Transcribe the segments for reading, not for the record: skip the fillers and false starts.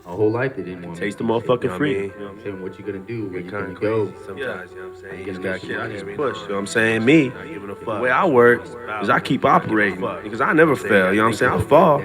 My whole life they didn't want me Taste the to do shit. You know motherfucking what I freedom. mean? You know what I'm Saying saying? what you gonna do, where Get you kind gonna of go, crazy sometimes, you know what I'm how you saying? You gonna just make got some shit out money. here I mean, push, you know what I'm saying? Me, the way I work is I keep operating because I never fail, you know what I'm saying? I fall,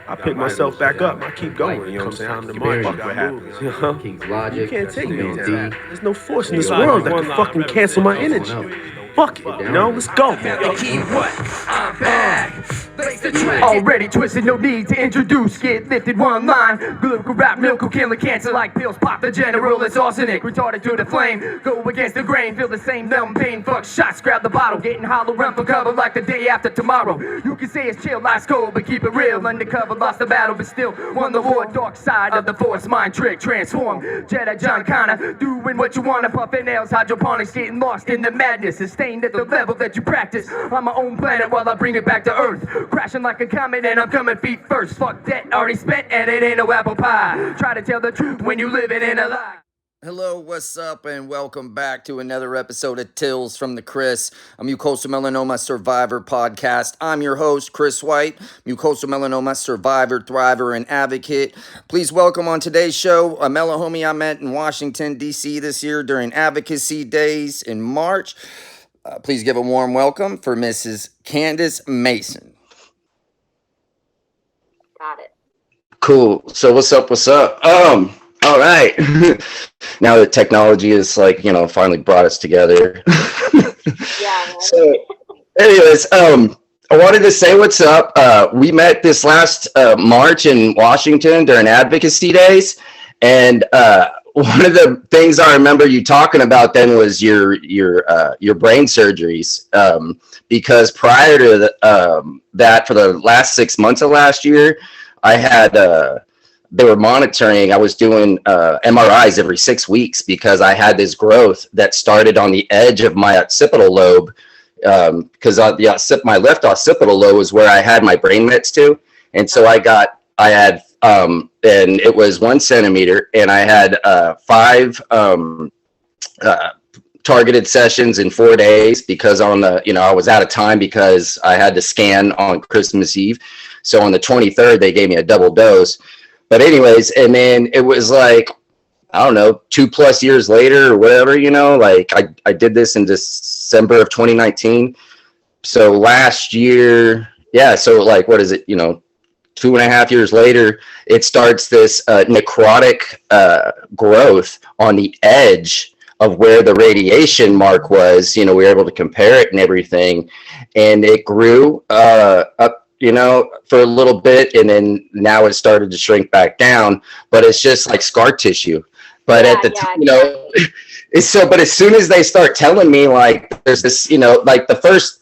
I pick myself back up, I keep going, you know what I'm saying? I don't give a fuck what happens, you know? King's You Logic, can't take me Female down. D. There's no force in Hey, this yo, world that Juan, can fucking cancel my what's going energy. up? Fuck it, Get you down know? here. Let's go, Feel man. the key, what? I'm back. Lace the track. Already twisted, no need to introduce. Get lifted one line. Political rap, milk, killing cancer like pills. Pop the general, it's arsenic. Retarded to the flame. Go against the grain, feel the same numb pain. Fuck shots, grab the bottle. Getting hollow, run for cover like the day after tomorrow. You can say it's chill, life's cold, but keep it real. Undercover, lost the battle, but still won the war. Dark side of the force, mind trick, transform. Jedi John Connor, doing what you wanna. Puffin' nails, hydroponics, getting lost in the madness. Sustained at the level that you practice. On my own planet while I bring it back to Earth. Crashing like a comet and I'm coming feet first. Fuck that, already spent and it ain't no apple pie. Try to tell the truth when you living in a lie. Hello, what's up, and welcome back to another episode of Tills from the Chris, a mucosal melanoma survivor podcast. I'm your host, Chris White, mucosal melanoma survivor, thriver, and advocate. Please welcome on today's show a mellow homie I met in Washington, D.C. this year during Advocacy Days in March. Please give a warm welcome for Mrs. Candice Mason. Got it. Cool. So what's up? What's up? All right. Now that technology is finally brought us together. Yeah. So, anyways, I wanted to say what's up. We met this last March in Washington during Advocacy Days, and one of the things I remember you talking about then was your brain surgeries. Because prior to that, for the last 6 months of last year, I had they were monitoring. I was doing MRIs every 6 weeks because I had this growth that started on the edge of my occipital lobe. Because my left occipital lobe was where I had my brain mets to, and so I had and it was 1 centimeter, and I had five uh, targeted sessions in 4 days because I was out of time because I had to scan on Christmas Eve. So on the 23rd, they gave me a double dose. But anyways, and then it was like, I don't know, 2+ years later or whatever, I did this in December of 2019. So last year, yeah. So what is it? 2.5 years later, it starts this necrotic growth on the edge of where the radiation mark was. We were able to compare it and everything, and it grew up, for a little bit, and then now it started to shrink back down. But it's just like scar tissue. But at the time, exactly. but as soon as they start telling me there's this, like the first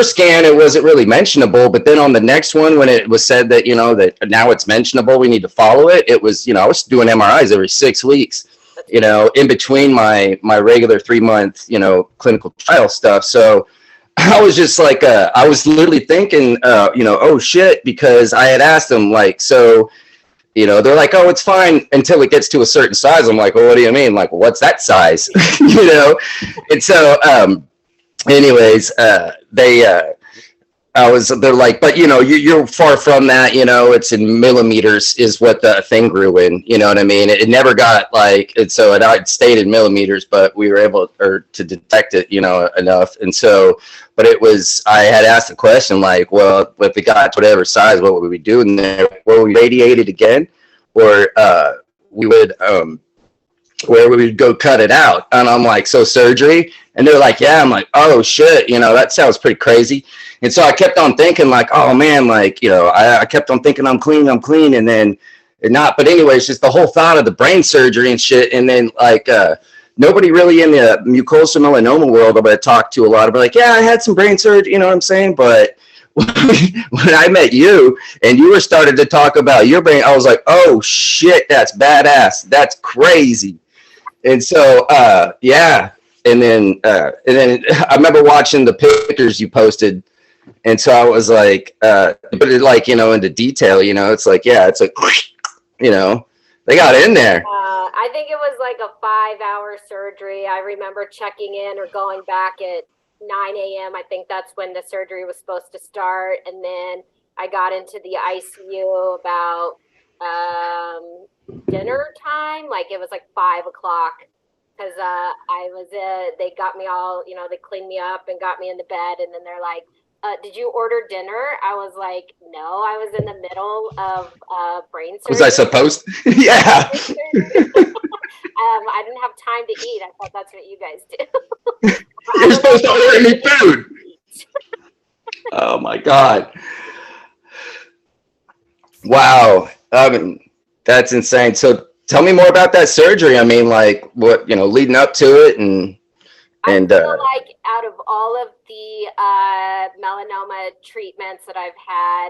scan, it wasn't really mentionable, but then on the next one, when it was said that that now it's mentionable, we need to follow it. It was, I was doing MRIs every 6 weeks, in between my regular 3 month clinical trial stuff. So I was just I was literally thinking, oh shit, because I had asked them they're like, oh, it's fine until it gets to a certain size. I'm like, well, what do you mean? Like, well, what's that size? And so anyways, they're like, but you're far from that, it's in millimeters is what the thing grew in, you know what I mean? It never got it stayed in millimeters, but we were able to detect it, enough. And so, but I had asked the question, well, if it got whatever size, what would we do in there? Will we radiate it again? Or we would, where we would go cut it out? And I'm like, so surgery? And they're like, yeah. I'm like, oh shit, that sounds pretty crazy. And so I kept on thinking oh man, I kept on thinking I'm clean, and then not. But anyways, just the whole thought of the brain surgery and shit. And then nobody really in the mucosal melanoma world that I talked to a lot of like, yeah, I had some brain surgery, you know what I'm saying? But when I met you and you were started to talk about your brain, I was like, oh shit, that's badass. That's crazy. And so, yeah. And then I remember watching the pictures you posted. And so I was like, but it into detail, it's like, yeah, it's like, they got in there. I think it was like a 5-hour surgery. I remember checking in or going back at 9 a.m. I think that's when the surgery was supposed to start. And then I got into the ICU about dinner time. Like it was like 5 o'clock because they got me all, they cleaned me up and got me into bed. And then they're like, did you order dinner? I was like, no, I was in the middle of brain surgery. Was I supposed? Yeah. I didn't have time to eat. I thought that's what you guys do. You're supposed to order any food. Oh my God. Wow. That's insane. So tell me more about that surgery. I mean, like what, leading up to it I feel like out of all of the melanoma treatments that I've had,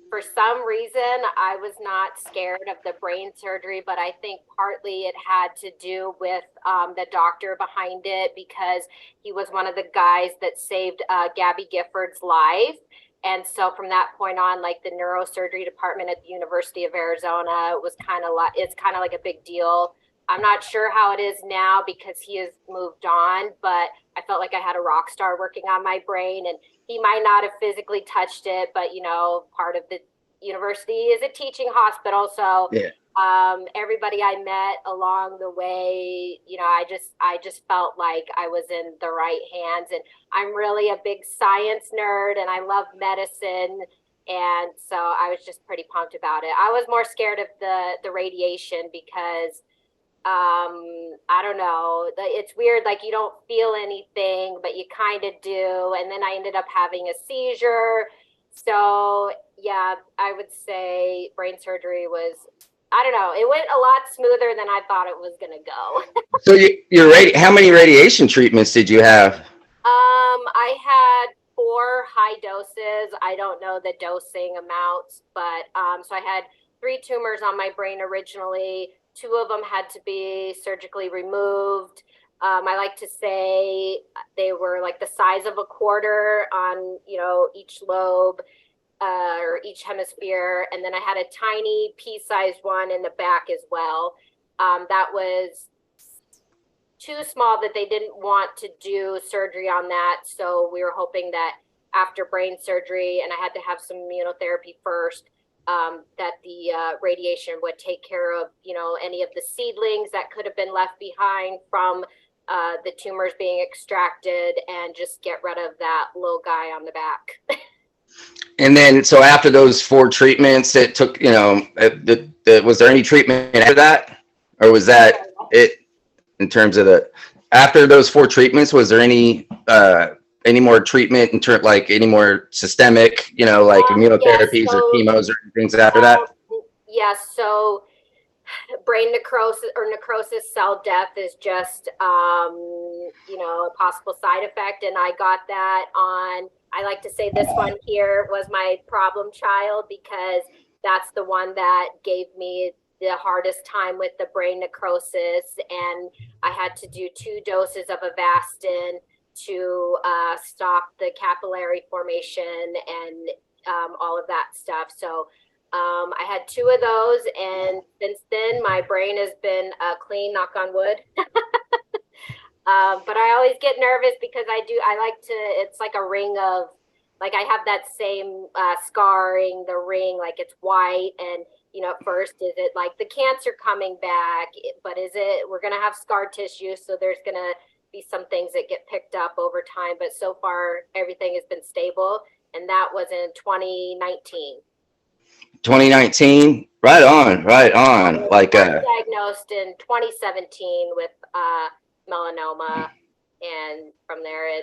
for some reason, I was not scared of the brain surgery, but I think partly it had to do with the doctor behind it, because he was one of the guys that saved Gabby Gifford's life. And so from that point on, like the neurosurgery department at the University of Arizona, it's kind of like a big deal. I'm not sure how it is now because he has moved on, but I felt like I had a rock star working on my brain, and he might not have physically touched it, but part of the university is a teaching hospital. So yeah. Everybody I met along the way, I just felt like I was in the right hands. And I'm really a big science nerd and I love medicine. And so I was just pretty pumped about it. I was more scared of the radiation because I don't know. It's weird. Like you don't feel anything, but you kind of do. And then I ended up having a seizure. So yeah, I would say brain surgery was, I don't know. It went a lot smoother than I thought it was going to go. So how many radiation treatments did you have? I had 4 high doses. I don't know the dosing amounts, but so I had 3 tumors on my brain originally. 2 of them had to be surgically removed. I like to say they were like the size of a quarter on, each lobe or each hemisphere. And then I had a tiny pea-sized one in the back as well. That was too small that they didn't want to do surgery on that. So we were hoping that after brain surgery, and I had to have some immunotherapy first, that the radiation would take care of, any of the seedlings that could have been left behind from the tumors being extracted, and just get rid of that little guy on the back. And then, so after those 4 treatments, it took, was there any treatment after that, or was that it in terms of after those 4 treatments, was there any more treatment in terms, like any more systemic, like immunotherapies or chemos or things after that? Yes. So brain necrosis cell death is just, a possible side effect. And I got that on, I like to say this one here was my problem child, because that's the one that gave me the hardest time with the brain necrosis. And I had to do 2 doses of Avastin to stop the capillary formation and all of that stuff. So I had 2 of those, and since then my brain has been clean, knock on wood. But I always get nervous because it's like a ring of, like I have that same scarring, the ring, like it's white. And, at first, is it like the cancer coming back? But we're going to have scar tissue. So there's going to be some things that get picked up over time. But so far, everything has been stable. And that was in 2019. 2019, right on. Like diagnosed in 2017 with melanoma, and from there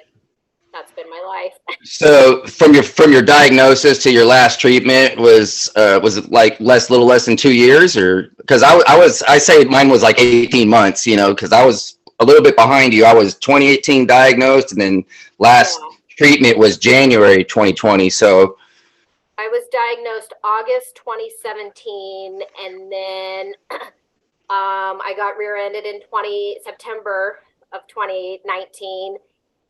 that's been my life. So from your diagnosis to your last treatment was it like little less than 2 years, or because I say mine was like 18 months, because I was a little bit behind you. I was 2018 diagnosed, and then last treatment was January 2020. So I was diagnosed August 2017, and then I got rear-ended in September of 2019,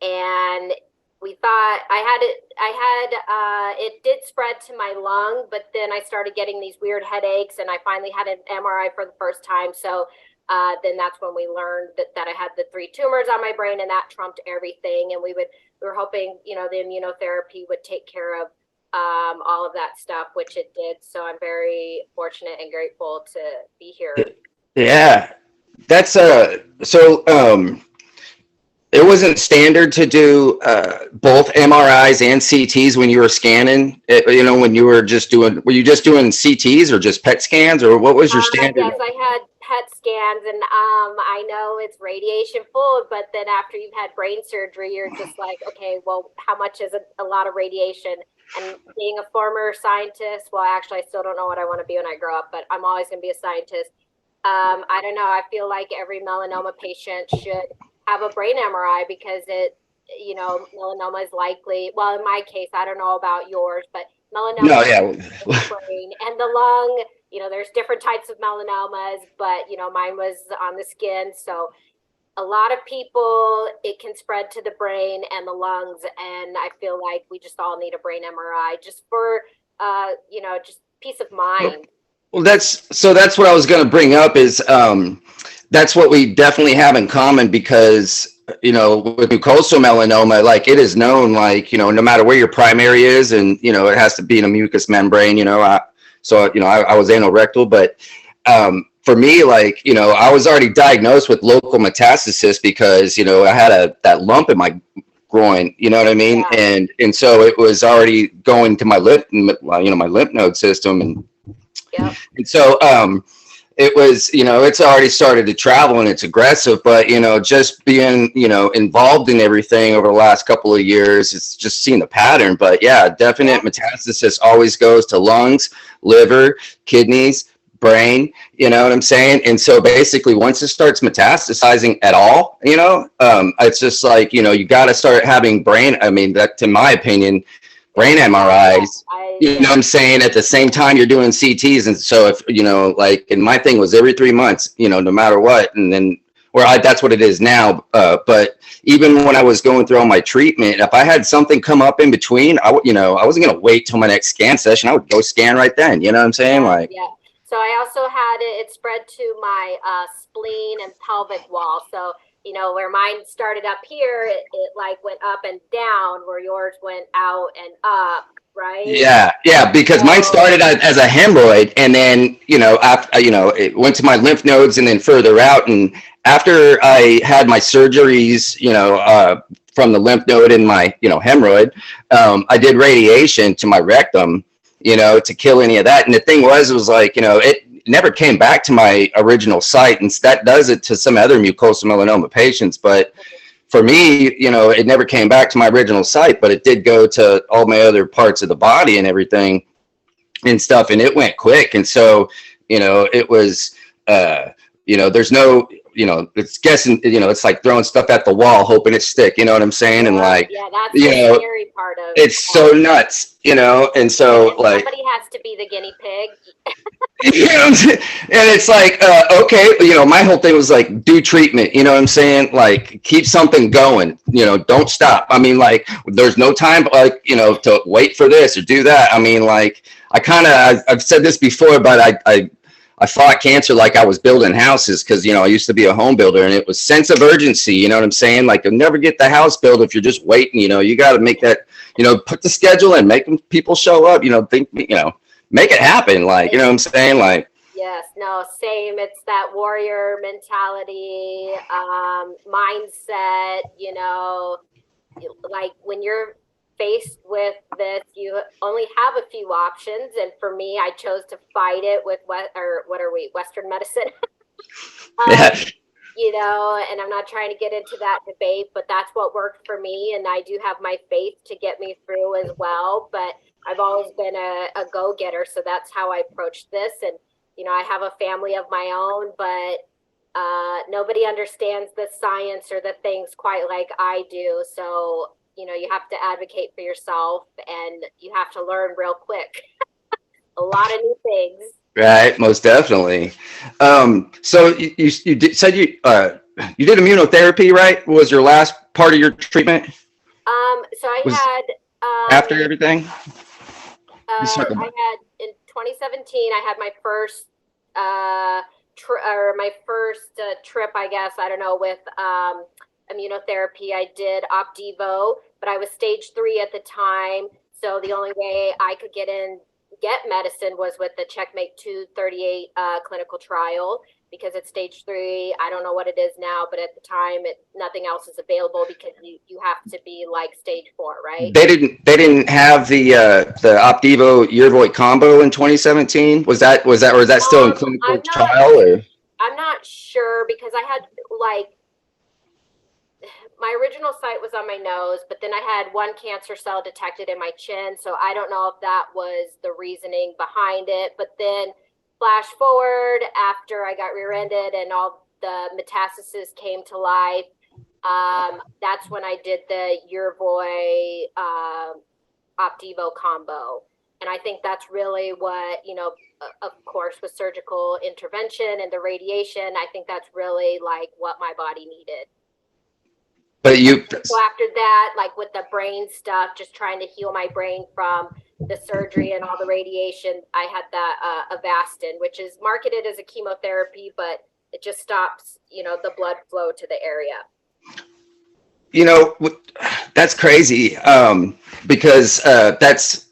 and we thought it did spread to my lung, but then I started getting these weird headaches, and I finally had an MRI for the first time. So then that's when we learned that I had the 3 tumors on my brain, and that trumped everything. And we were hoping, the immunotherapy would take care of all of that stuff, which it did. So I'm very fortunate and grateful to be here. Yeah, that's it wasn't standard to do both MRIs and CTs when you were scanning. When you were just doing, were you just doing CTs or just PET scans, or what was your standard? Yes, I had PET scans, and I know it's radiation full, but then after you've had brain surgery, you're just like, okay, well, how much is a lot of radiation? And being a former scientist, well, actually, I still don't know what I want to be when I grow up, but I'm always going to be a scientist. I don't know. I feel like every melanoma patient should have a brain MRI because melanoma is likely, well, in my case, I don't know about yours, but melanoma No, yeah. in the brain and the lung, there's different types of melanomas, but, mine was on the skin. So a lot of people, it can spread to the brain and the lungs. And I feel like we just all need a brain MRI just for, just peace of mind. Well, that's what I was going to bring up is that's what we definitely have in common because, with mucosal melanoma, like it is known, like, no matter where your primary is and, it has to be in a mucous membrane, I was anorectal, but for me, like, I was already diagnosed with local metastasis because, I had that lump in my groin, you know what I mean? Yeah. And so it was already going to my my lymph node system. And yep. And so it was, it's already started to travel and it's aggressive, but, just being, involved in everything over the last couple of years, it's just seen the pattern. But yeah, definite metastasis always goes to lungs, liver, kidneys, brain, you know what I'm saying? And so basically once it starts metastasizing at all, it's just like, you got to start having that, to my opinion, brain MRIs, you know what I'm saying, at the same time you're doing CTs. And so if, and my thing was every 3 months, no matter what. And then, that's what it is now. But even when I was going through all my treatment, if I had something come up in between, I wasn't going to wait till my next scan session. I would go scan right then. You know what I'm saying? Yeah. So I also had it spread to my spleen and pelvic wall. So, where mine started up here, it like went up and down, where yours went out and up, right? Yeah, because mine started as a hemorrhoid, and then after it went to my lymph nodes, and then further out. And after I had my surgeries, from the lymph node and my hemorrhoid, I did radiation to my rectum, to kill any of that. And the thing was like, it never came back to my original site, and that does it to some other mucosal melanoma patients. But for me, it never came back to my original site, but it did go to all my other parts of the body and everything and stuff. And it went quick. And so, it was, there's no, it's guessing, it's like throwing stuff at the wall, hoping it stick, you know what I'm saying? And like, that's the scary part of it. It's so nuts, and so like, somebody has to be the guinea pig. And it's like, okay, my whole thing was like, do treatment, you know what I'm saying? Like, keep something going, don't stop. I mean, like, there's no time, like, to wait for this or do that. I mean, like, I've said this before, but I fought cancer like I was building houses because, I used to be a home builder, and it was sense of urgency. You know what I'm saying? Like, you'll never get the house built if you're just waiting. You got to make that, put the schedule in, make people show up, make it happen. Like, you know what I'm saying? Like, yes, no, same. It's that warrior mentality, mindset, like when you're faced with this, you only have a few options. And for me, I chose to fight it with Western medicine. And I'm not trying to get into that debate, but that's what worked for me. And I do have my faith to get me through as well. But I've always been a go-getter. So that's how I approached this. And, I have a family of my own, but nobody understands the science or the things quite like I do. So, you have to advocate for yourself, and you have to learn real quick. A lot of new things. Right, most definitely. So you said you did immunotherapy, right? What was your last part of your treatment? So I had after everything. I had in 2017. I had my first trip, I guess. I don't know, with immunotherapy. I did Opdivo, but I was stage 3 at the time. So the only way I could get medicine was with the Checkmate 238 clinical trial, because it's stage 3. I don't know what it is now, but at the time, nothing else is available because you have to be like stage 4, right? They didn't have the Opdivo Yervoy combo in 2017. Was that or is that still in clinical trial? Or? I'm not sure, because I had my original site was on my nose, but then I had one cancer cell detected in my chin. So I don't know if that was the reasoning behind it. But then flash forward after I got rear-ended and all the metastases came to life. That's when I did the Yervoy Opdivo combo. And I think that's really what, of course, with surgical intervention and the radiation, I think that's really like what my body needed. But so after that, like with the brain stuff, just trying to heal my brain from the surgery and all the radiation, I had that Avastin, which is marketed as a chemotherapy, but it just stops, the blood flow to the area. That's crazy, because that's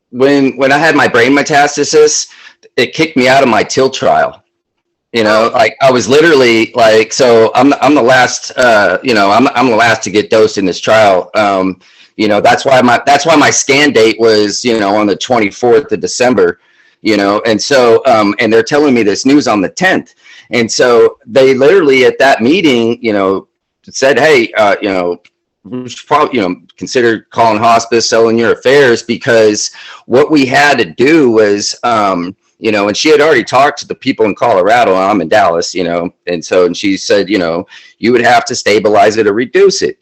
when I had my brain metastasis, it kicked me out of my TIL trial. Like I was literally like, so I'm the last, I'm the last to get dosed in this trial. That's why my scan date was, on the 24th of December, and so, and they're telling me this news on the 10th. And so they literally at that meeting, said, hey, we should probably, consider calling hospice, selling your affairs, because what we had to do was, and she had already talked to the people in Colorado. I'm in Dallas, and she said, you would have to stabilize it or reduce it.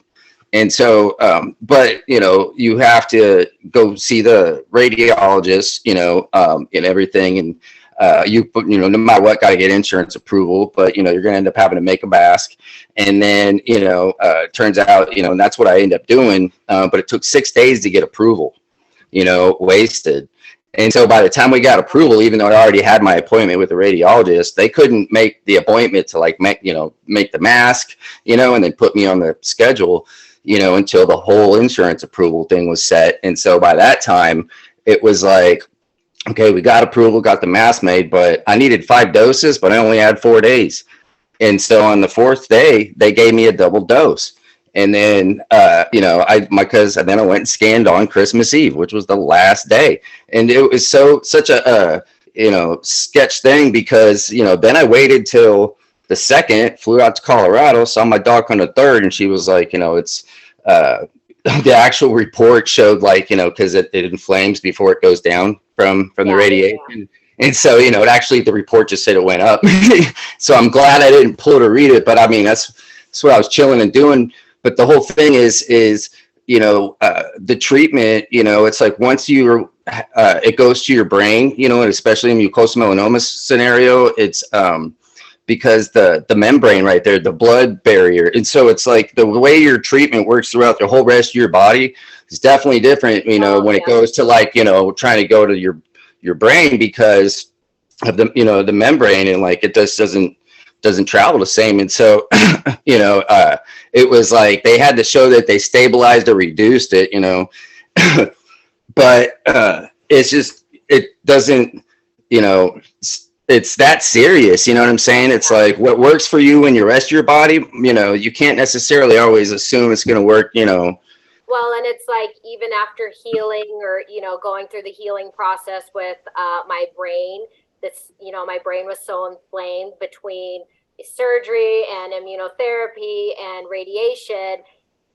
And so, but, you have to go see the radiologist, and everything. And, no matter what, got to get insurance approval, but, you're going to end up having to make a mask. And then, it turns out, and that's what I ended up doing. But it took 6 days to get approval, wasted. And so by the time we got approval, even though I already had my appointment with the radiologist, they couldn't make the appointment to make the mask, and then put me on the schedule, until the whole insurance approval thing was set. And so by that time, it was like, okay, we got approval, got the mask made, but I needed 5 doses, but I only had 4 days. And so on the 4th day, they gave me a double dose. And then, then I went and scanned on Christmas Eve, which was the last day. And it was such a sketch thing, because, then I waited till the 2nd, flew out to Colorado, saw my doc on the 3rd, and she was like, it's, the actual report showed because it inflames before it goes down from the radiation. Yeah. And so, it actually, the report just said it went up. So I'm glad I didn't pull to read it, but I mean, that's what I was chilling and doing. But the whole thing is the treatment, it's like once it goes to your brain, and especially in mucosal melanoma scenario, it's because the membrane right there, the blood barrier. And so it's like the way your treatment works throughout the whole rest of your body is definitely different, when it goes to trying to go to your brain, because of the membrane, and it just doesn't travel the same. And so, it was like they had to show that they stabilized or reduced it, but it's just, it doesn't, it's that serious. You know what I'm saying? It's like what works for you in your rest of your body, you can't necessarily always assume it's going to work, Well, and it's like even after healing or, going through the healing process with my brain, my brain was so inflamed between surgery and immunotherapy and radiation,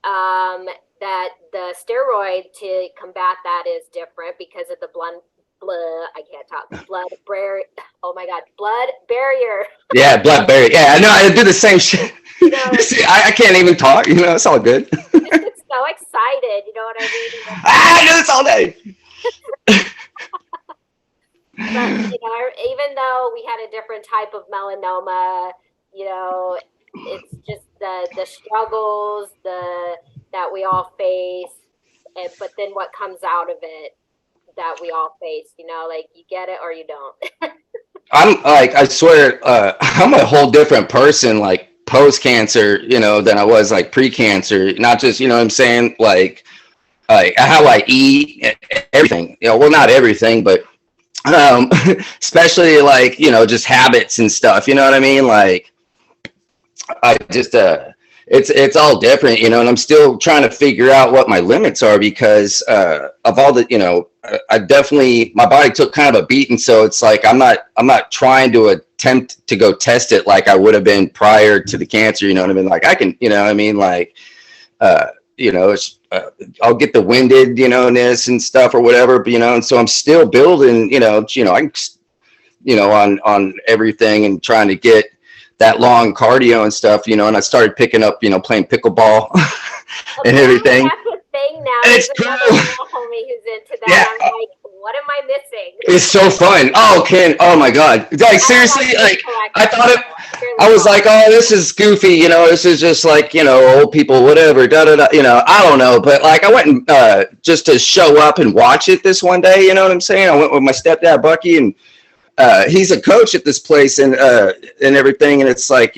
that the steroid to combat that is different because of the blood barrier. Yeah, blood barrier. Yeah, I know. I do the same shit. See, I can't even talk. It's all good. It's so excited. You know what I mean? I do this all day. But, even though we had a different type of melanoma, it's just the struggles that we all face, but then what comes out of it that we all face, you get it or you don't. I'm I swear, I'm a whole different person, post-cancer, than I was pre-cancer. Not just, what I'm saying, how I eat, everything. Well, not everything, but especially like just habits and stuff. You know what I mean? Like I just it's all different, and I'm still trying to figure out what my limits are because of all the I definitely my body took kind of a beating, so it's like I'm not trying to attempt to go test it like I would have been prior to the cancer. You know what I mean? Like I can, what I mean? Like it's I'll get the winded, ness and stuff or whatever, and so I'm still building, on everything and trying to get that long cardio and stuff, and I started picking up, playing pickleball and everything. That's a thing now. It's cool. Homie who's into that. Yeah. I'm like, what am I missing? It's so fun. Oh my God. Like seriously, like I thought I was like, oh, this is goofy, this is just like, old people, whatever, I don't know. But like I went and just to show up and watch it this one day, you know what I'm saying? I went with my stepdad, Bucky, and he's a coach at this place and everything. And it's like,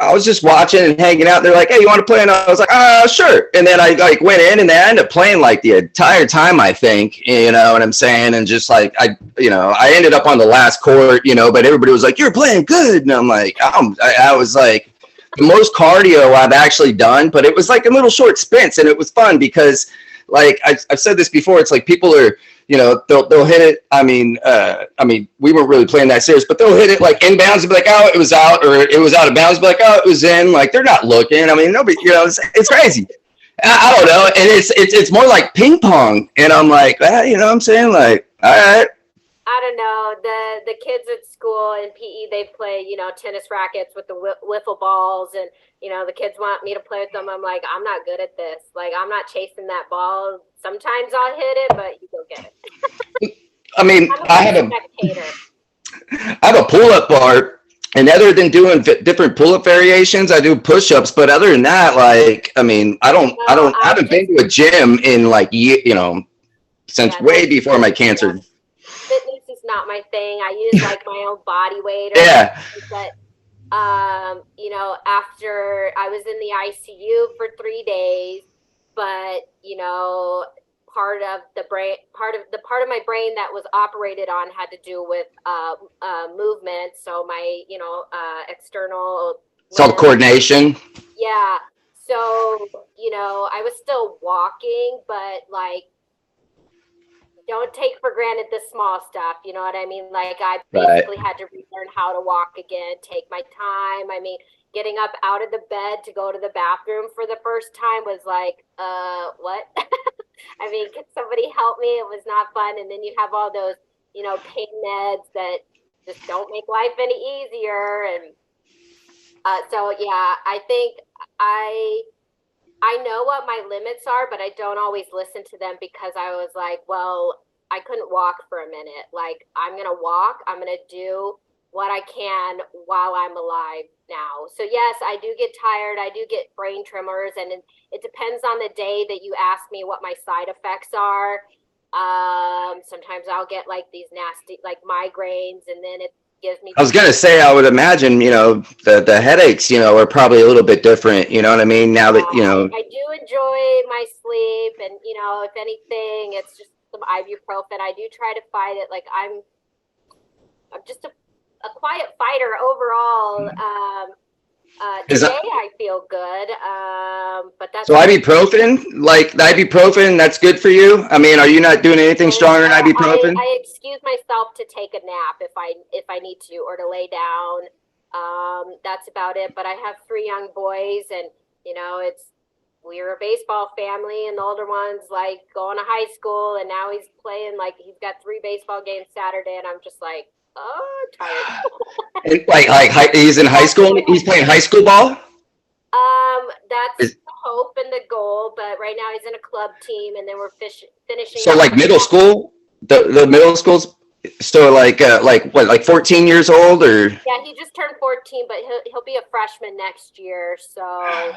I was just watching and hanging out. And they're like, hey, you want to play? And I was like, sure. And then I like went in and they ended up playing like the entire time, I think, you know what I'm saying? And just like, I ended up on the last court, but everybody was like, you're playing good. And I'm like, I was like the most cardio I've actually done, but it was like a little short sprints. And it was fun because like, I've said this before, it's like people are, they'll hit it. I mean, we weren't really playing that serious, but they'll hit it like inbounds and be like, oh, it was out, or it was out of bounds, be like, oh, it was in. Like they're not looking. I mean, nobody, it's crazy. I don't know, and it's more like ping pong, and I'm like, what I'm saying, like, all right. I don't know. The kids at school in PE, they play, tennis rackets with the wiffle balls, and the kids want me to play with them. I'm like, I'm not good at this. Like, I'm not chasing that ball. Sometimes I'll hit it, but you go get it. I mean, I have a pull-up bar, and other than doing different pull-up variations, I do push-ups. But other than that, like, I mean, I haven't been to a gym in like, since way before my cancer. Fitness is not my thing. I use like my own body weight. Yeah. But after I was in the ICU for 3 days, but part of my brain that was operated on had to do with movement. So my external. It's all coordination. Yeah. So I was still walking, but like, don't take for granted the small stuff. You know what I mean? Like I basically had to relearn how to walk again, take my time. I mean, getting up out of the bed to go to the bathroom for the first time was like, what? I mean, can somebody help me? It was not fun. And then you have all those, pain meds that just don't make life any easier. And so, yeah, I think I know what my limits are, but I don't always listen to them because I was like, well, I couldn't walk for a minute. Like, I'm going to walk. I'm going to do what I can while I'm alive now. So, yes, I do get tired. I do get brain tremors. And it depends on the day that you ask me what my side effects are. Sometimes I'll get like these nasty, like migraines, and then it gives me. I was gonna say, I would imagine, the headaches, are probably a little bit different. You know what I mean? Now that I do enjoy my sleep, and if anything, it's just some ibuprofen. I do try to fight it. Like I'm just a quiet fighter overall. Today I feel good, but that's so ibuprofen. Like the ibuprofen, that's good for you. I mean, are you not doing anything stronger than ibuprofen? I excuse myself to take a nap if I need to, or to lay down. That's about it. But I have 3 young boys, and we're a baseball family, and the older one's like going to high school, and now he's playing, like he's got 3 baseball games Saturday, and I'm just like, oh, tired. And like he's in high school. He's playing high school ball. That's the hope and the goal, but right now he's in a club team, and then we're finishing. So like middle school, the middle school's still like 14 years old, or? Yeah, he just turned 14, but he'll be a freshman next year. So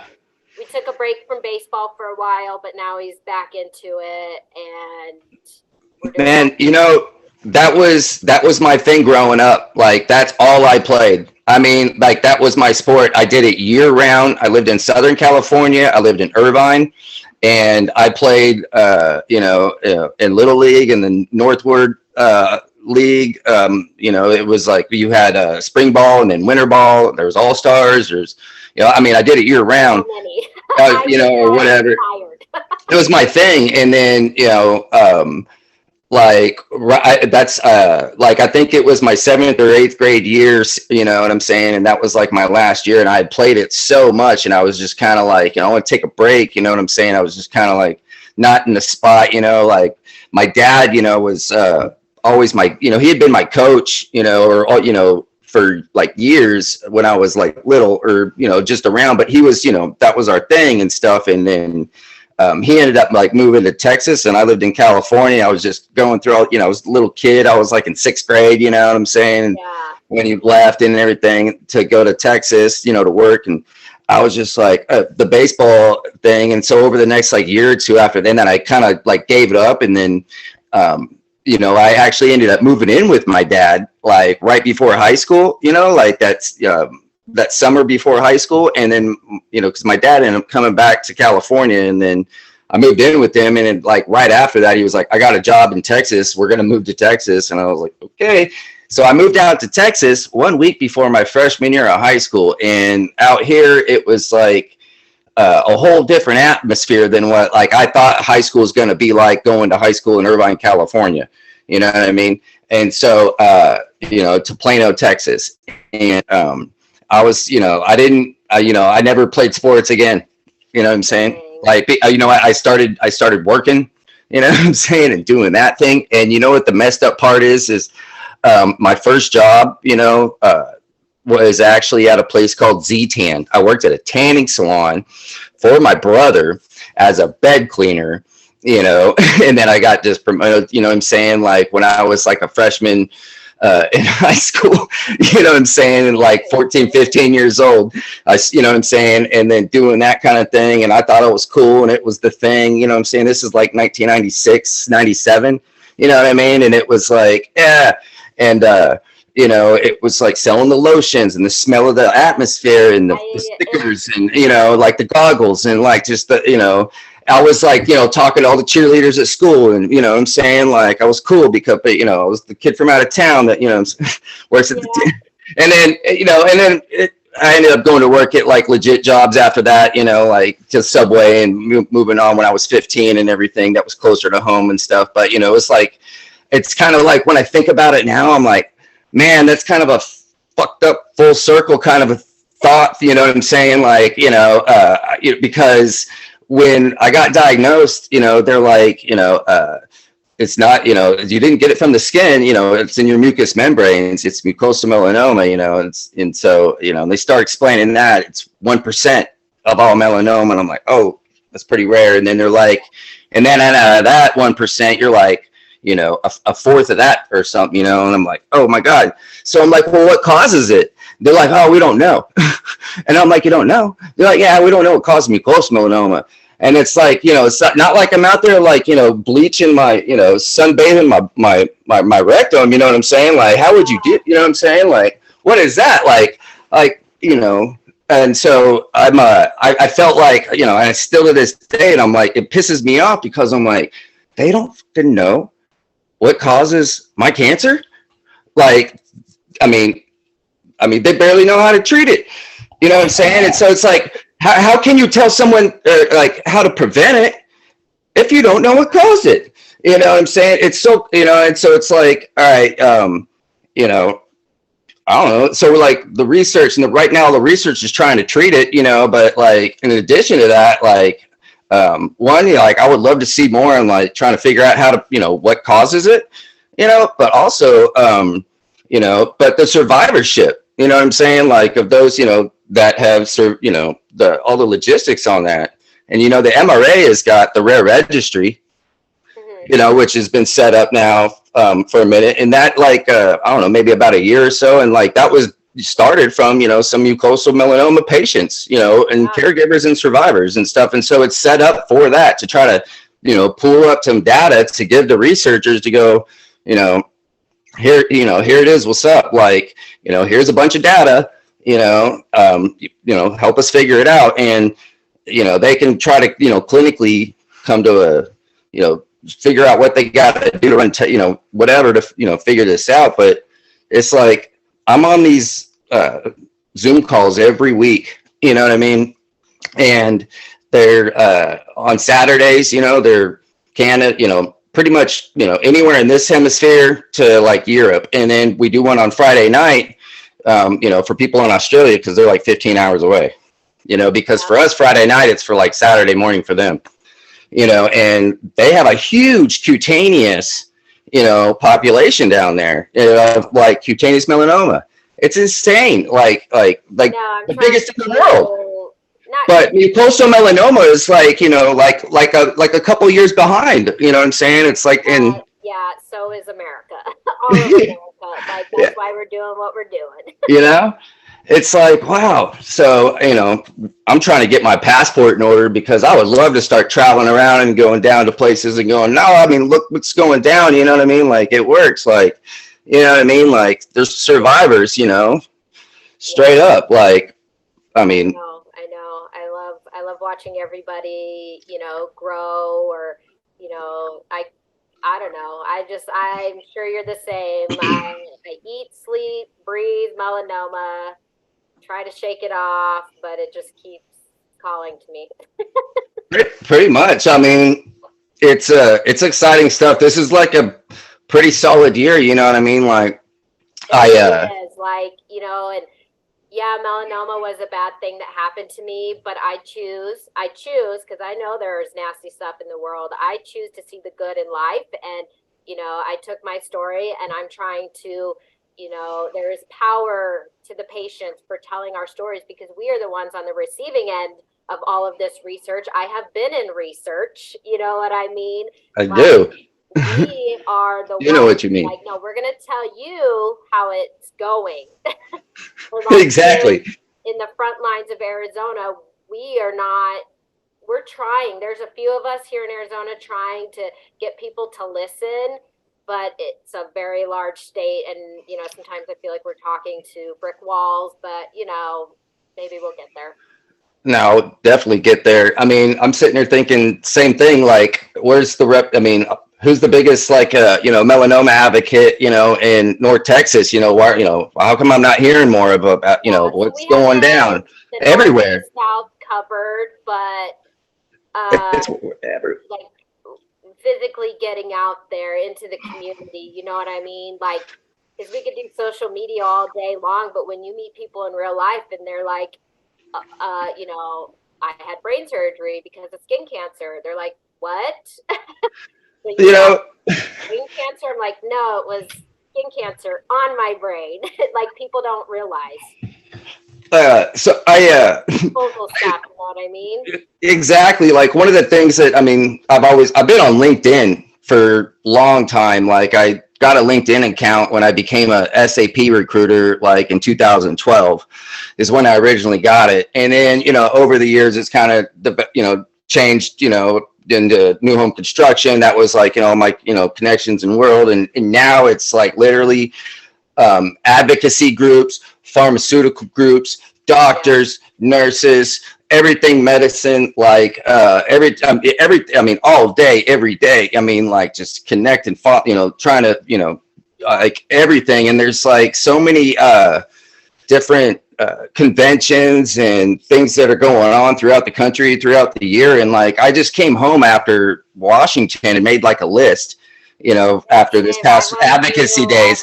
we took a break from baseball for a while, but now he's back into it, and we're doing that was my thing growing up. Like that's all I played. I mean, like that was my sport. I did it year round. I lived in Southern California. I lived in Irvine, and I played, in Little League and the Northward League. It was like you had spring ball and then winter ball. There was all stars. I did it year round. So many. Or whatever. It was my thing, and then that's I think it was my 7th or 8th grade years, you know what I'm saying? And that was like my last year, and I had played it so much, and I was just kind of like, I want to take a break, you know what I'm saying? I was just kind of like not in the spot, like my dad, was always he had been my coach, for like years when I was like little or, just around, but he was, that was our thing and stuff. And then he ended up like moving to Texas, and I lived in California. I was just going through all, I was a little kid. I was like in 6th grade, you know what I'm saying? Yeah. When he left and everything to go to Texas, to work. And I was just like the baseball thing. And so over the next like year or two after then I kind of like gave it up. And then, I actually ended up moving in with my dad, like right before high school, like that's, that summer before high school. And then, because my dad ended up coming back to California, and then I moved in with him. And then, like right after that, he was like, I got a job in Texas. We're going to move to Texas. And I was like, okay. So I moved out to Texas 1 week before my freshman year of high school. And out here, it was like a whole different atmosphere than what like I thought high school was going to be like going to high school in Irvine, California. You know what I mean? And so, to Plano, Texas. And I was, I never played sports again. You know what I'm saying? Like, I started working, you know what I'm saying, and doing that thing. And you know what the messed up part is my first job, was actually at a place called Z-Tan. I worked at a tanning salon for my brother as a bed cleaner, and then I got just promoted, you know what I'm saying? Like when I was like a freshman in high school, you know what I'm saying? And like 14, 15 years old, you know what I'm saying? And then doing that kind of thing. And I thought it was cool. And it was the thing, you know what I'm saying? This is like 1996, 97, you know what I mean? And it was like, yeah. And, it was like selling the lotions and the smell of the atmosphere and the stickers and, like the goggles and like just the, I was like, talking to all the cheerleaders at school, and, you know what I'm saying? Like I was cool because, I was the kid from out of town that, works at the, and then, I ended up going to work at like legit jobs after that, like to Subway and moving on when I was 15 and everything that was closer to home and stuff. But, it's like, it's kind of like when I think about it now, I'm like, man, that's kind of a fucked up full circle kind of a thought, you know what I'm saying? Like, because when I got diagnosed, they're like, it's not, you didn't get it from the skin, it's in your mucous membranes, it's mucosal melanoma, and so, they start explaining that it's 1% of all melanoma. And I'm like, oh, that's pretty rare. And then they're like, and then out of that 1%, you're like, a fourth of that or something, and I'm like, oh my God. So I'm like, well, what causes it? They're like, oh, we don't know. And I'm like, you don't know? They're like, yeah, we don't know what causes mucosal melanoma. And it's like, it's not like I'm out there like, bleaching my, sunbathing my rectum, you know what I'm saying? Like, how would you do, you know what I'm saying? Like, what is that? Like, and so I felt like, and I still to this day, and I'm like, it pisses me off because I'm like, they don't know what causes my cancer. Like, I mean, they barely know how to treat it. You know what I'm saying? And so it's like, how can you tell someone like how to prevent it if you don't know what caused it? You know what I'm saying? It's so, and so it's like, all right, I don't know. So like the research, and right now the research is trying to treat it, but like in addition to that, like, one, like I would love to see more on like trying to figure out how to, what causes it, but also, but the survivorship, you know what I'm saying? Like of those, that have, all the logistics on that. And, the MRA has got the rare registry, which has been set up now, for a minute. And that like, I don't know, maybe about a year or so. And like, that was started from, some mucosal melanoma patients, and caregivers and survivors and stuff. And so it's set up for that to try to, pull up some data to give the researchers to go, here it is. What's up? Like, here's a bunch of data, help us figure it out. And, they can try to, clinically come to a, figure out what they got to do to run, whatever to, figure this out. But it's like, I'm on these Zoom calls every week, you know what I mean? And they're on Saturdays, they're Canada, pretty much, anywhere in this hemisphere to like Europe. And then we do one on Friday night, for people in Australia, because they're like 15 hours away, because for us, Friday night, it's for like Saturday morning for them, and they have a huge cutaneous, population down there, like cutaneous melanoma. It's insane. Like the biggest in the world. But mucosal melanoma is like, like a couple years behind, you know what I'm saying? It's like yeah, so is America. All of America. Like, that's why we're doing what we're doing. It's like, wow. So, I'm trying to get my passport in order because I would love to start traveling around and going down to places and going, no, I mean, look what's going down. You know what I mean? Like, it works. Like, you know what I mean? Like, there's survivors, straight up. Like, I mean, I love watching everybody, grow, or, I don't know. I'm sure you're the same. I eat, sleep, breathe melanoma, try to shake it off, but it just keeps calling to me. Pretty much. I mean, it's exciting stuff. This is like a pretty solid year. You know what I mean? Like, it is like, and yeah, melanoma was a bad thing that happened to me, but I choose, because I know there's nasty stuff in the world. I choose to see the good in life. And, I took my story and I'm trying to, there is power to the patients for telling our stories, because we are the ones on the receiving end of all of this research. I have been in research, you know what I mean? I do. We are the you know what you mean. Like, no, we're going to tell you how it's going. Exactly. In the front lines of Arizona, we're trying. There's a few of us here in Arizona trying to get people to listen, but it's a very large state. And, sometimes I feel like we're talking to brick walls, but, maybe we'll get there. No, definitely get there. I mean, I'm sitting here thinking same thing. Like, where's the rep? I mean, who's the biggest, like, melanoma advocate, in North Texas? Why, how come I'm not hearing more about, what's going down everywhere? South covered, but it's whatever. Like, physically getting out there into the community, you know what I mean? Like, because we could do social media all day long, but when you meet people in real life and they're like, I had brain surgery because of skin cancer. They're like, what? Brain cancer? I'm like, no, it was skin cancer on my brain. Like, people don't realize. So I Vocal stuff, you know what I mean? Exactly. Like, one of the things that, I mean, I've been on LinkedIn for a long time. Like, I got a LinkedIn account when I became a SAP recruiter, like in 2012 is when I originally got it. And then, over the years, it's kind of, changed, into new home construction. That was like, my, connections in world. And now it's like literally advocacy groups, pharmaceutical groups, doctors, nurses, everything medicine, like I mean, all day, every day. I mean, like, just connect and trying to, like, everything. And there's like so many different conventions and things that are going on throughout the country, throughout the year. And like, I just came home after Washington and made like a list, after this past advocacy days.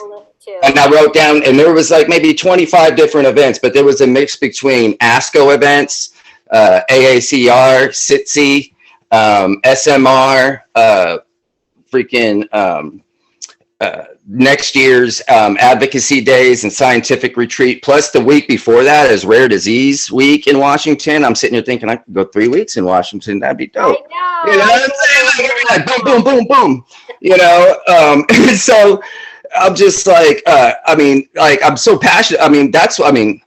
And I wrote down, and there was like maybe 25 different events, but there was a mix between ASCO events, AACR, SITC, SMR, next year's advocacy days and scientific retreat, plus the week before that is Rare Disease Week in Washington. I'm sitting here thinking I could go 3 weeks in Washington. That'd be dope. I know. You know what I'm saying? Like, boom, boom, boom, boom. So I'm just like, I mean, like, I'm so passionate. I mean,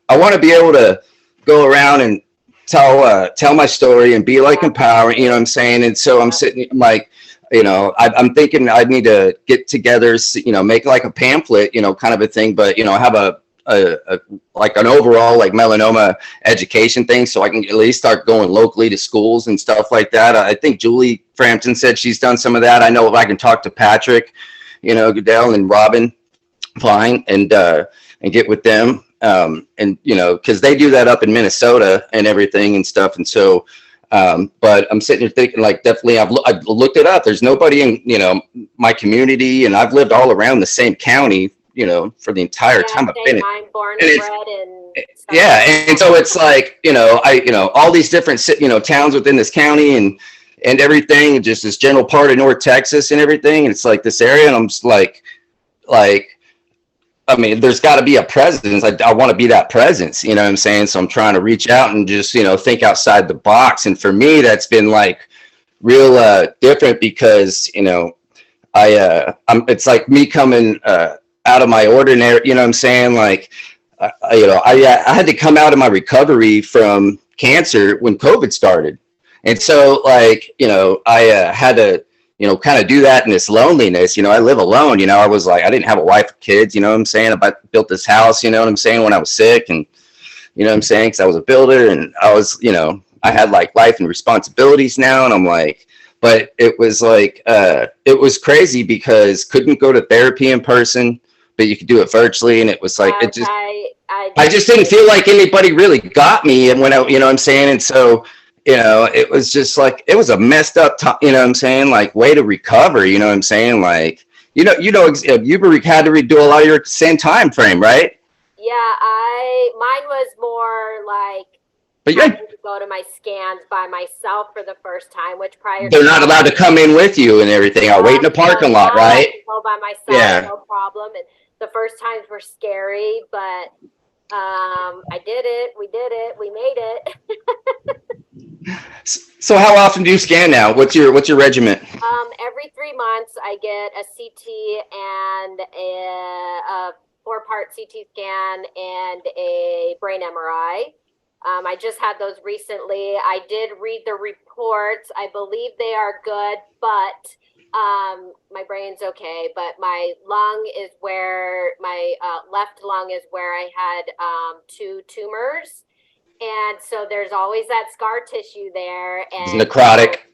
I want to be able to go around and tell my story and be like empowering, you know what I'm saying? And so I'm sitting, I'm like, I'm thinking I need to get together, make like a pamphlet, kind of a thing, but, have a like an overall like melanoma education thing, so I can at least start going locally to schools and stuff like that. I think Julie Frampton said she's done some of that. I know if I can talk to Patrick, Goodell and Robin Fine and get with them. And because they do that up in Minnesota and everything and stuff. And so, but I'm sitting here thinking, like, definitely I've looked it up. There's nobody in, my community, and I've lived all around the same county, for the entire time I've been in. I'm born and bred and yeah. And so it's like, all these different, towns within this county and everything, just this general part of North Texas and everything. And it's like this area. And I'm just like, I mean, there's got to be a presence. I want to be that presence, you know what I'm saying? So I'm trying to reach out and just, think outside the box. And for me, that's been like real different because, it's like me coming out of my ordinary, you know what I'm saying? Like, I had to come out of my recovery from cancer when COVID started. And so like, I had to, kind of do that in this loneliness. I live alone. I was like, I didn't have a wife or kids, you know what I'm saying? I built this house, you know what I'm saying, when I was sick, and you know what I'm saying, because I was a builder and I was, I had like life and responsibilities now, and I'm like, but it was like, it was crazy because couldn't go to therapy in person, but you could do it virtually, and it was like, it just, I just didn't feel like anybody really got me, and when I, you know what I'm saying, and so. It was just like, it was a messed up time, you know what I'm saying? Like way to recover, you know what I'm saying? Like, you had to redo a lot of your same time frame, right? Yeah, mine was more like, but I had to go to my scans by myself for the first time, which they're not allowed to come in with you and everything. I'll wait in the parking lot, right? Go by myself, no problem. And the first times were scary, but I did it. We did it. We made it. So how often do you scan now? What's your regimen? Every 3 months I get a CT and a 4-part CT scan and a brain MRI. I just had those recently. I did read the reports. I believe they are good, but my brain's okay. But my lung is where my left lung is where I had 2 tumors. And so there's always that scar tissue there. And it's necrotic.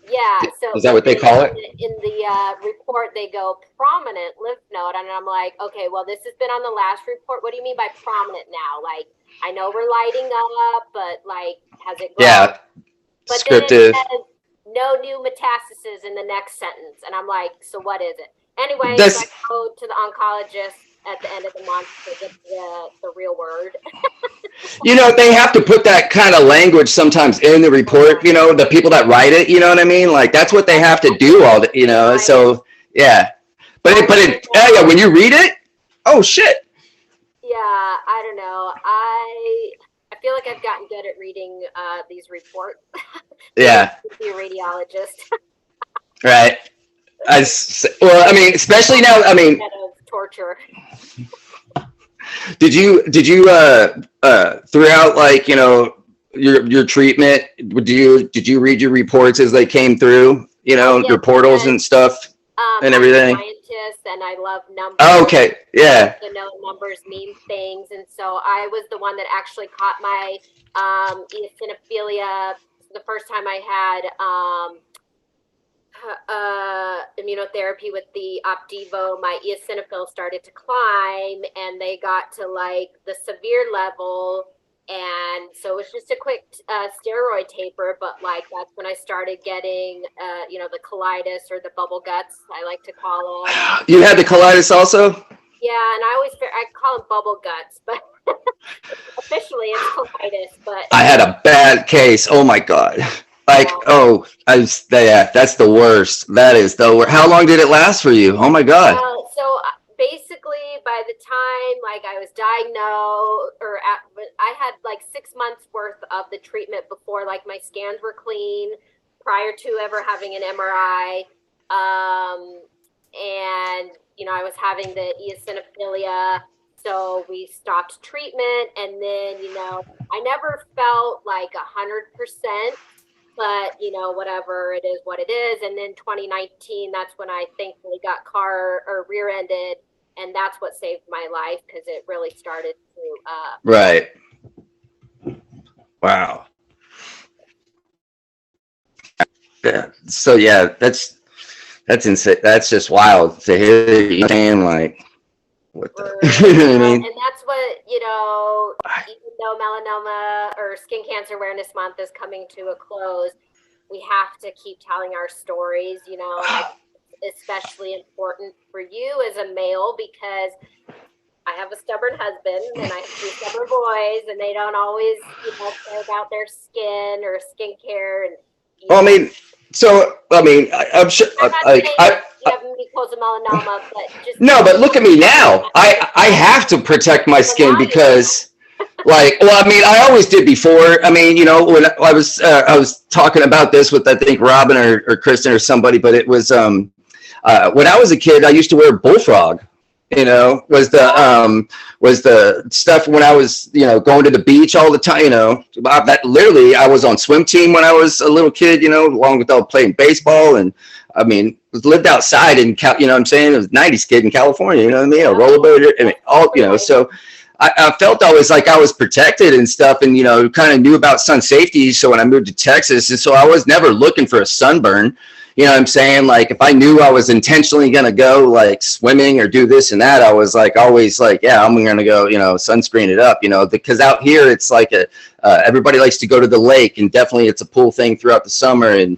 Yeah. So is that what they call it? In the report, they go prominent lymph node. And I'm like, okay, well, this has been on the last report. What do you mean by prominent now? Like, I know we're lighting up, but like, has it grown? Yeah. But Scriptive. then it says no new metastases in the next sentence. And I'm like, so what is it? Anyway, so I go to the oncologist at the end of the month to get the real word. They have to put that kind of language sometimes in the report, the people that write it, you know what I mean? Like, that's what they have to do all the, so, yeah. But when you read it, oh, shit. Yeah, I don't know. I feel like I've gotten good at reading these reports. Yeah. Be a radiologist. Right. Especially now, torture. Did you throughout like your treatment, did you read your reports as they came through, your portals and stuff and everything? I'm a scientist and I love numbers. Oh, okay, yeah. To know numbers mean things, and so I was the one that actually caught my eosinophilia the first time I had immunotherapy with the Opdivo. My eosinophils started to climb and they got to like the severe level, and so it was just a quick steroid taper, but like that's when I started getting the colitis or the bubble guts, I like to call them. You had the colitis also? Yeah, and I call them bubble guts, but officially it's colitis. But I had a bad case. Oh my god. Like, that's the worst. That is the worst. How long did it last for you? Oh my god. So basically, by the time like I was diagnosed, I had like 6 months worth of the treatment before like my scans were clean, prior to ever having an MRI, and I was having the eosinophilia. So we stopped treatment, and then I never felt like 100%. But, whatever, it is what it is. And then 2019, that's when I thankfully got rear-ended And that's what saved my life, because it really started to Right. Wow. Yeah. So yeah, that's insane. That's just wild to hear you saying, like, what the, you know what I mean? And that's what, you know, even though melanoma or Skin Cancer Awareness Month is coming to a close, we have to keep telling our stories, you know. Especially important for you as a male, because I have a stubborn husband and I have 2 stubborn boys, and they don't always, you know, care about their skin or skincare. And Well, I mean, I'm sure. I'm not saying that you have mucosal melanoma, but just no, but look at me now. I have to protect my skin because, like, well, I mean, I always did before. I mean, you know, when I was talking about this with, I think, Robin or Kristen or somebody, but it was when I was a kid, I used to wear bullfrog. You know, was the stuff when I was, you know, going to the beach all the time. You know, that literally I was on swim team when I was a little kid. You know, along with all playing baseball, and I mean, lived outside in you know what I'm saying? It was a 90s kid in California. You know what I mean? A rollerblader, I mean, all, you know. So I felt always like I was protected and stuff, and, you know, kind of knew about sun safety. So when I moved to Texas, and so I was never looking for a sunburn. You know what I'm saying? Like, if I knew I was intentionally going to go, like, swimming or do this and that, I was, like, always like, yeah, I'm going to go, you know, sunscreen it up, you know, because out here it's like everybody likes to go to the lake, and definitely it's a pool thing throughout the summer and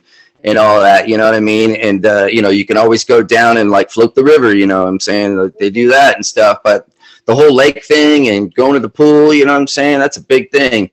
all that, you know what I mean? And, you know, you can always go down and, like, float the river, you know what I'm saying? They do that and stuff, but the whole lake thing and going to the pool, you know what I'm saying? That's a big thing.